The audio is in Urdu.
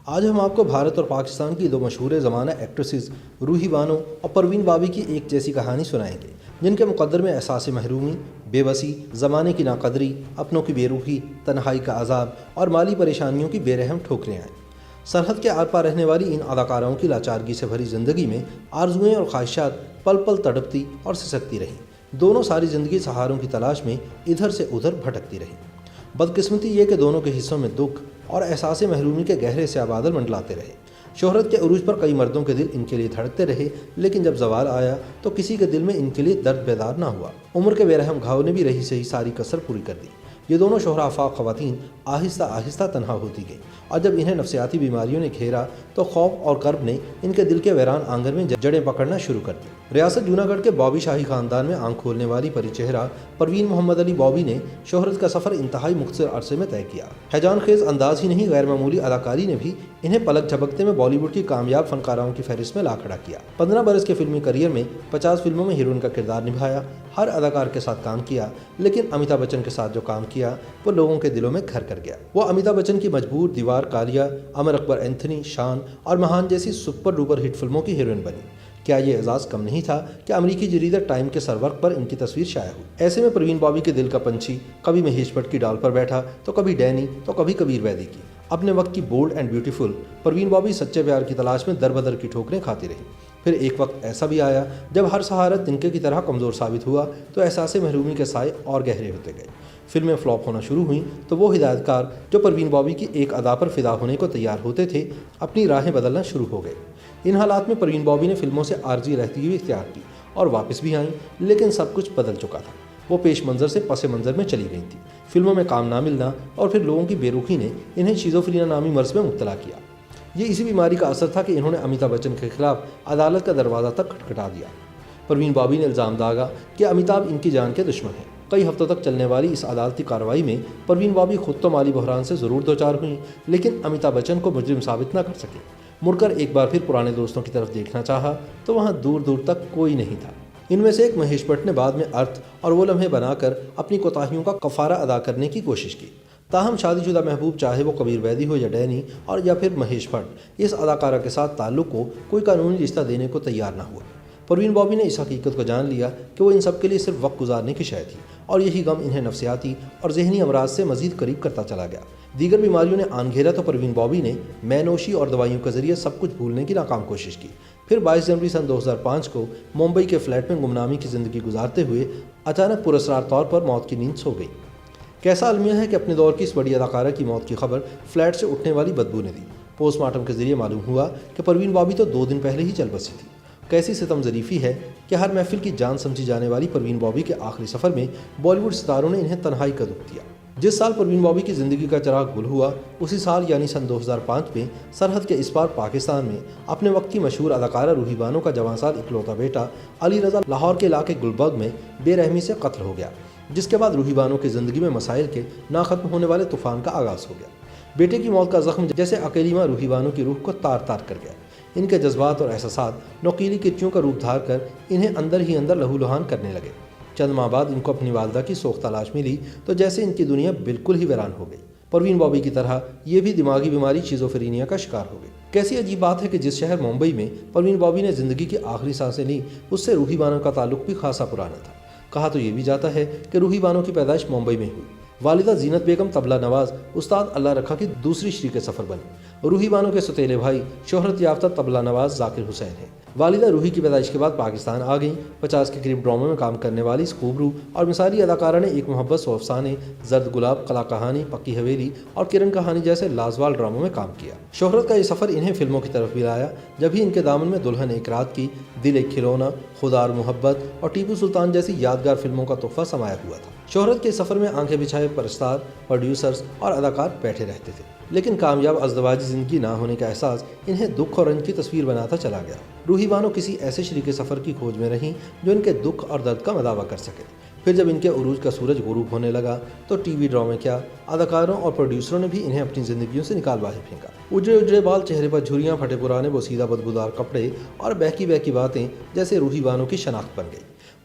آج ہم آپ کو بھارت اور پاکستان کی دو مشہور زمانہ ایکٹریسز روحی بانو اور پروین بابی کی ایک جیسی کہانی سنائیں گے، جن کے مقدر میں احساس محرومی، بے بسی، زمانے کی ناقدری، اپنوں کی بے روحی، تنہائی کا عذاب اور مالی پریشانیوں کی بے رحم ٹھوکریں آئیں۔ سرحد کے آر پار رہنے والی ان اداکاراؤں کی لاچارگی سے بھری زندگی میں آرزوئیں اور خواہشات پل پل تڑپتی اور سسکتی رہیں۔ دونوں ساری زندگی سہاروں کی تلاش میں ادھر سے ادھر بھٹکتی رہیں۔ بدقسمتی یہ کہ دونوں کے حصوں میں دکھ اور احساس محرومی کے گہرے سیاہ بادل منڈلاتے رہے۔ شہرت کے عروج پر کئی مردوں کے دل ان کے لیے دھڑکتے رہے، لیکن جب زوال آیا تو کسی کے دل میں ان کے لیے درد بیدار نہ ہوا۔ عمر کے بے رحم گھاؤ نے بھی رہی سہی ساری کسر پوری کر دی۔ یہ دونوں شہرا آفاق خواتین آہستہ آہستہ تنہا ہوتی گئیں، اور جب انہیں نفسیاتی بیماریوں نے گھیرا تو خوف اور کرب نے ان کے دل کے ویران آنگن میں جڑیں پکڑنا شروع کر دی۔ ریاست جوناگڑھ گڑھ کے بابی شاہی خاندان میں آنکھ کھولنے والی پری چہرہ پروین محمد علی بابی نے شہرت کا سفر انتہائی مختصر عرصے میں طے کیا۔ ہیجان خیز انداز ہی نہیں، غیر معمولی اداکاری نے بھی انہیں پلک جھپکتے میں بالی ووڈ کی کامیاب فنکاراؤں کی فہرست میں لا کھڑا کیا۔ 15 برس کے فلمی کیریئر میں 50 فلموں میں ہیروئن کا کردار نبھایا، ہر اداکار کے ساتھ کام کیا، لیکن امیتابھ بچن کے ساتھ جو کام کیا وہ لوگوں کے دلوں میں گھر کر گیا۔ وہ امیتابھ بچن کی مجبور، دیوار، کالیا، امر اکبر اینتھنی، شان اور مہان جیسی سپر ڈوپر ہٹ فلموں کی ہیروئن بنی۔ کیا یہ اعزاز کم نہیں تھا کہ امریکی جریدہ ٹائم کے سرورق پر ان کی تصویر شائع ہوئی؟ ایسے میں پروین بابی کے دل کا پنچھی کبھی مہیش بھٹ کی ڈال پر بیٹھا تو کبھی ڈینی تو کبھی کبیر ویدی کی۔ اپنے وقت کی بولڈ اینڈ بیوٹیفل پروین بابی سچے پیار کی تلاش میں در بدر کی ٹھوکریں کھاتی رہی۔ پھر ایک وقت ایسا بھی آیا جب ہر سہارا تنکے کی طرح کمزور ثابت ہوا تو احساس محرومی کے سائے اور گہرے ہوتے گئے۔ فلمیں فلاپ ہونا شروع ہوئیں تو وہ ہدایت کار جو پروین بابی کی ایک ادا پر فدا ہونے کو تیار ہوتے تھے، اپنی راہیں بدلنا شروع ہو گئے۔ ان حالات میں پروین بابی نے فلموں سے عارضی رہتی ہوئی اختیار کی اور واپس بھی آئیں، لیکن سب کچھ بدل چکا تھا۔ وہ پیش منظر سے پس منظر میں چلی گئی تھی۔ فلموں میں کام نہ ملنا اور پھر لوگوں کی بے روحی نے انہیں شیزوفرینیا نامی مرض میں مبتلا کیا۔ یہ اسی بیماری کا اثر تھا کہ انہوں نے امیتابھ بچن کے خلاف عدالت کا دروازہ تک کھٹکھٹا دیا۔ پروین بابی نے الزام داغا کہ امیتابھ ان کی جان کے دشمن ہیں۔ کئی ہفتوں تک چلنے والی اس عدالتی کارروائی میں پروین بابی خود تو مالی بحران سے ضرور دوچار ہوئیں، لیکن امیتابھ بچن کو مجرم ثابت نہ کر سکے۔ مڑ کر ایک بار پھر پرانے دوستوں کی طرف دیکھنا چاہا تو وہاں دور دور تک کوئی نہیں تھا۔ ان میں سے ایک مہیش بھٹ نے بعد میں ارتھ اور وہ لمحے بنا کر اپنی کوتاہیوں کا کفارہ ادا کرنے کی کوشش کی۔ تاہم شادی شدہ محبوب، چاہے وہ کبیر ویدی ہو یا ڈینی اور یا پھر مہیش بھٹ، اس اداکارہ کے ساتھ تعلق کو کوئی قانونی رشتہ دینے کو تیار نہ ہوا۔ پروین بابی نے اس حقیقت کو جان لیا کہ وہ ان سب کے لیے صرف وقت گزارنے کی شے تھی، اور یہی غم انہیں نفسیاتی اور ذہنی امراض سے مزید قریب کرتا چلا گیا۔ دیگر بیماریوں نے آن گھیرا تو پروین بابی نے مے نوشی اور دوائیوں کے ذریعے سب کچھ بھولنے کی ناکام کوشش کی۔ پھر 22 جنوری سن 2005 کو ممبئی کے فلیٹ میں گمنامی کی زندگی گزارتے ہوئے اچانک پراسرار طور پر موت کی نیند سو گئی۔ کیسا المیہ ہے کہ اپنے دور کی اس بڑی اداکارہ کی موت کی خبر فلیٹ سے اٹھنے والی بدبو نے دی۔ پوسٹ مارٹم کے ذریعے معلوم ہوا کہ پروین بابی تو 2 دن پہلے ہی چل بسی تھی۔ کیسی ستم ظریفی ہے کہ ہر محفل کی جان سمجھی جانے والی پروین بابی کے آخری سفر میں بالی ووڈ ستاروں نے انہیں تنہائی کا دکھ دیا۔ جس سال پروین بابی کی زندگی کا چراغ گل ہوا، اسی سال یعنی سن 2005 میں سرحد کے اس پار پاکستان میں اپنے وقت کی مشہور اداکارہ روحی بانو کا جوان سال اکلوتا بیٹا علی رضا لاہور کے علاقے گلبرگ میں بے رحمی سے قتل ہو گیا، جس کے بعد روحی بانو کی زندگی میں مسائل کے نہ ختم ہونے والے طوفان کا آغاز ہو گیا۔ بیٹے کی موت کا زخم جیسے اکیلی ماں روحی بانو کی روح کو تار تار کر گیا۔ ان کے جذبات اور احساسات نوکیلی کرچیوں کا روپ دھار کر انہیں اندر ہی اندر لہو لہان کرنے لگے۔ چند ماہ بعد ان کو اپنی والدہ کی سوگ تلاش ملی تو جیسے ان کی دنیا بالکل ہی ویران ہو گئی۔ پروین بابی کی طرح یہ بھی دماغی بیماری شیزوفرینیا کا شکار ہو گئی۔ کیسی عجیب بات ہے کہ جس شہر ممبئی میں پروین بابی نے زندگی کی آخری سانسیں لی، اس سے روحی بانو کا تعلق بھی خاصا پرانا تھا۔ کہا تو یہ بھی جاتا ہے کہ روحی بانو کی پیدائش ممبئی میں ہوئی۔ والدہ زینت بیگم طبلہ نواز استاد اللہ رکھا کی دوسری شریک سفر بنی۔ روحی بانو کے سوتیلے بھائی شہرت یافتہ طبلہ نواز ذاکر حسین ہیں۔ والدہ روحی کی پیدائش کے بعد پاکستان آ گئیں۔ 50 کے قریب ڈراموں میں کام کرنے والی اس خوبرو اور مثالی اداکارہ نے ایک محبت سو افسانے، زرد گلاب، قلعہ کہانی، پکی حویلی اور کرن کہانی جیسے لازوال ڈراموں میں کام کیا۔ شہرت کا یہ سفر انہیں فلموں کی طرف بھی لایا، جب ہی ان کے دامن میں دلہن ایک رات کی، دل ایک کھلونا، خدا اور محبت اور ٹیپو سلطان جیسی یادگار فلموں کا تحفہ سمایا ہوا تھا۔ شہرت کے سفر میں آنکھیں بچھائے پرستار، پروڈیوسرز اور اداکار بیٹھے رہتے تھے، لیکن کامیاب ازدواجی زندگی نہ ہونے کا احساس انہیں دکھ اور رنج کی تصویر بناتا چلا گیا۔ روحی بانو کسی ایسے شریک سفر کی کھوج میں رہیں جو ان کے دکھ اور درد کا مداوع کر سکے۔ پھر جب ان کے عروج کا سورج غروب ہونے لگا تو ٹی وی ڈرامے کیا، اداکاروں اور پروڈیوسروں نے بھی انہیں اپنی زندگیوں سے نکال باہر پھینکا۔ اجڑے اجڑے بال، چہرے پر جھریاں، پھٹے پرانے بوسیدہ بدبودار کپڑے اور بہکی بہکی باتیں جیسے روحی بانو کی شناخت بن گئی۔